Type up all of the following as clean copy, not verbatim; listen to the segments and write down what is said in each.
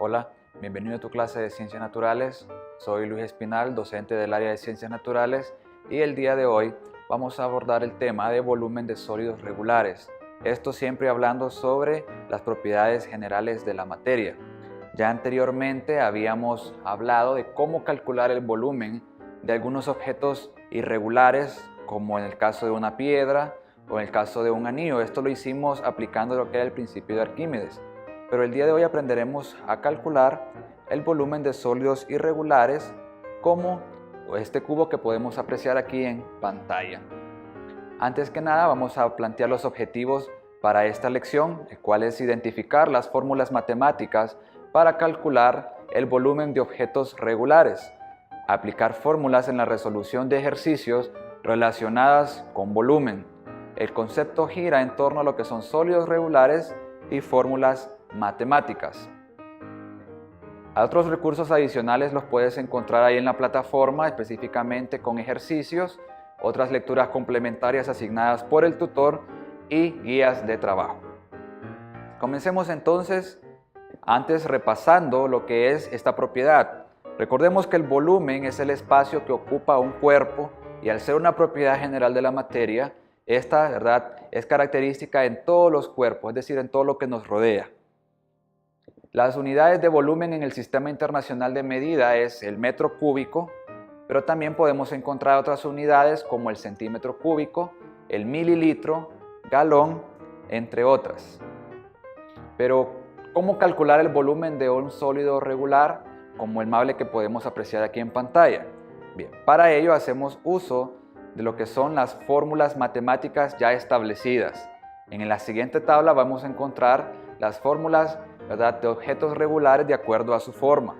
Hola, bienvenido a tu clase de Ciencias Naturales. Soy Luis Espinal, docente del área de Ciencias Naturales, y el día de hoy vamos a abordar el tema de volumen de sólidos regulares. Esto siempre hablando sobre las propiedades generales de la materia. Ya anteriormente habíamos hablado de cómo calcular el volumen de algunos objetos irregulares, como en el caso de una piedra o en el caso de un anillo. Esto lo hicimos aplicando lo que era el principio de Arquímedes. Pero el día de hoy aprenderemos a calcular el volumen de sólidos irregulares como este cubo que podemos apreciar aquí en pantalla. Antes que nada vamos a plantear los objetivos para esta lección, el cual es identificar las fórmulas matemáticas para calcular el volumen de objetos regulares, aplicar fórmulas en la resolución de ejercicios relacionadas con volumen. El concepto gira en torno a lo que son sólidos regulares y fórmulas matemáticas. Otros recursos adicionales los puedes encontrar ahí en la plataforma, específicamente con ejercicios, otras lecturas complementarias asignadas por el tutor y guías de trabajo. Comencemos entonces, antes repasando lo que es esta propiedad. Recordemos que el volumen es el espacio que ocupa un cuerpo y al ser una propiedad general de la materia, esta, ¿verdad?, es característica en todos los cuerpos, es decir, en todo lo que nos rodea. Las unidades de volumen en el Sistema Internacional de Medida es el metro cúbico, pero también podemos encontrar otras unidades como el centímetro cúbico, el mililitro, galón, entre otras. Pero, ¿cómo calcular el volumen de un sólido regular como el mable que podemos apreciar aquí en pantalla? Bien, para ello hacemos uso de lo que son las fórmulas matemáticas ya establecidas. En la siguiente tabla vamos a encontrar las fórmulas, ¿verdad?, de objetos regulares de acuerdo a su forma.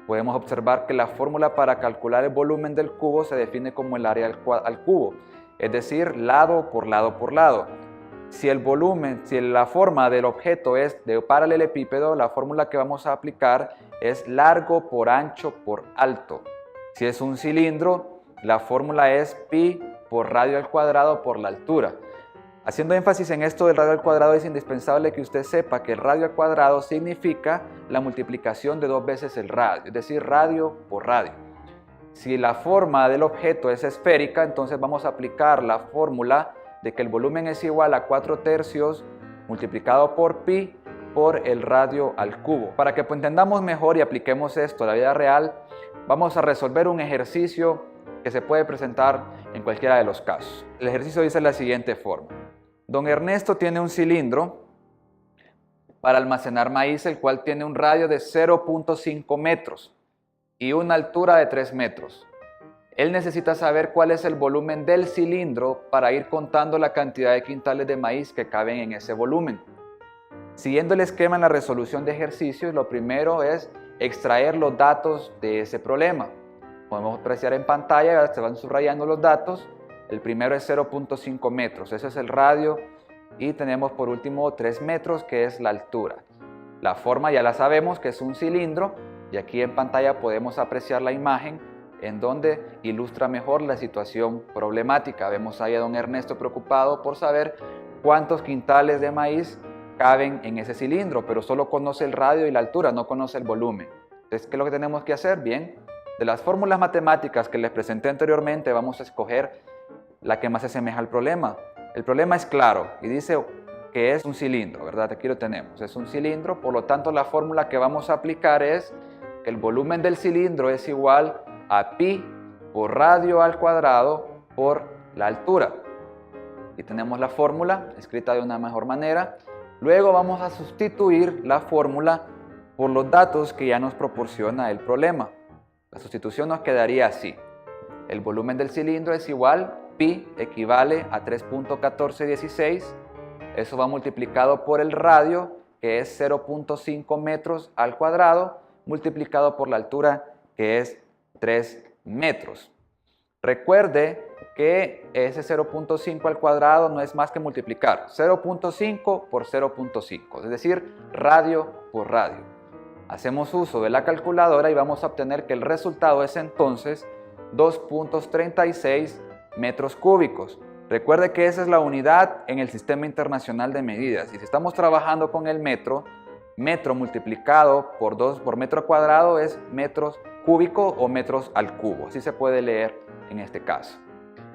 Podemos observar que la fórmula para calcular el volumen del cubo se define como el área al cubo, es decir, lado por lado por lado. Si la forma del objeto es de paralelepípedo, la fórmula que vamos a aplicar es largo por ancho por alto. Si es un cilindro, la fórmula es pi por radio al cuadrado por la altura. Haciendo énfasis en esto del radio al cuadrado, es indispensable que usted sepa que el radio al cuadrado significa la multiplicación de 2 veces el radio, es decir, radio por radio. Si la forma del objeto es esférica, entonces vamos a aplicar la fórmula de que el volumen es igual a 4/3 multiplicado por pi por el radio al cubo. Para que entendamos mejor y apliquemos esto a la vida real, vamos a resolver un ejercicio que se puede presentar en cualquiera de los casos. El ejercicio dice de la siguiente forma. Don Ernesto tiene un cilindro para almacenar maíz, el cual tiene un radio de 0.5 metros y una altura de 3 metros. Él necesita saber cuál es el volumen del cilindro para ir contando la cantidad de quintales de maíz que caben en ese volumen. Siguiendo el esquema en la resolución de ejercicios, lo primero es extraer los datos de ese problema. Podemos apreciar en pantalla, se van subrayando los datos. El primero es 0.5 metros, ese es el radio, y tenemos por último 3 metros, que es la altura. La forma ya la sabemos, que es un cilindro, y aquí en pantalla podemos apreciar la imagen en donde ilustra mejor la situación problemática. Vemos ahí a don Ernesto preocupado por saber cuántos quintales de maíz caben en ese cilindro, pero solo conoce el radio y la altura, no conoce el volumen. Entonces, ¿qué es lo que tenemos que hacer? Bien, de las fórmulas matemáticas que les presenté anteriormente, vamos a escoger la que más se asemeja al problema. El problema es claro y dice que es un cilindro, ¿verdad? Aquí lo tenemos, es un cilindro, por lo tanto la fórmula que vamos a aplicar es que el volumen del cilindro es igual a pi por radio al cuadrado por la altura. Aquí tenemos la fórmula escrita de una mejor manera. Luego vamos a sustituir la fórmula por los datos que ya nos proporciona el problema. La sustitución nos quedaría así. El volumen del cilindro es igual, pi equivale a 3.1416. Eso va multiplicado por el radio, que es 0.5 metros al cuadrado, multiplicado por la altura, que es 3 metros. Recuerde que ese 0.5 al cuadrado no es más que multiplicar 0.5 por 0.5, es decir, radio por radio. Hacemos uso de la calculadora y vamos a obtener que el resultado es entonces 2.36 metros cúbicos. Recuerde que esa es la unidad en el Sistema Internacional de Medidas. Y si estamos trabajando con el metro, metro multiplicado por 2 por metro cuadrado es metros cúbicos o metros al cubo. Así se puede leer en este caso.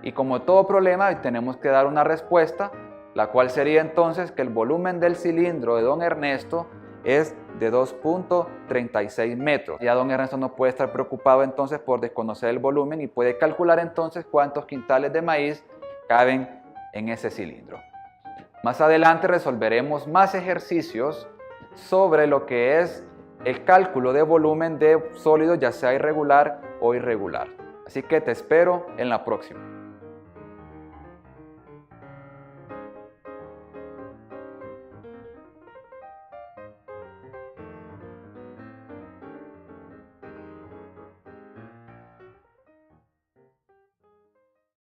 Y como todo problema tenemos que dar una respuesta, la cual sería entonces que el volumen del cilindro de don Ernesto es de 2.36 metros. Ya don Ernesto no puede estar preocupado entonces por desconocer el volumen y puede calcular entonces cuántos quintales de maíz caben en ese cilindro. Más adelante resolveremos más ejercicios sobre lo que es el cálculo de volumen de sólidos, ya sea irregular o irregular. Así que te espero en la próxima.